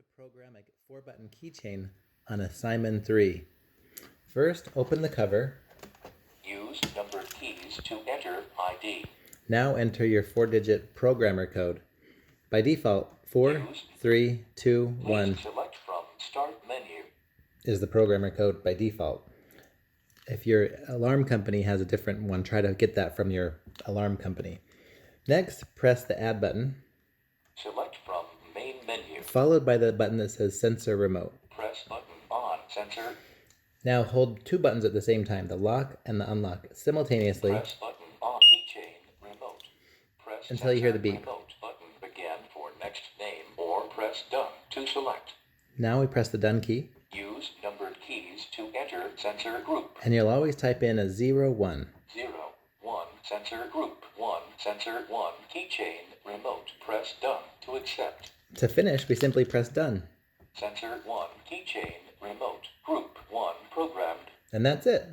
to program a 4-button keychain on a Simon 3. First, open the cover. Use numbered keys to enter ID. Now enter your 4-digit programmer code. By default, 4, 3, 2, 1 Please select from Start menu. is the programmer code by default. If your alarm company has a different one, try to get that from your alarm company. Next, press the Add button, Select from Main menu. followed by the button that says Sensor Remote. Press button on sensor. Now hold 2 buttons at the same time, the lock and the unlock, simultaneously Press button on keychain remote. Press until you hear the sensor beep. remote button again for next name or press done to select. Now we press the Done key, Use numbered keys to enter sensor group. and you'll always type in a 0, 1. 0, 1, sensor group, 1, sensor 1, keychain, remote, press done to accept. To finish, we simply press Done. Sensor 1, keychain, remote, group 1, programmed. And that's it.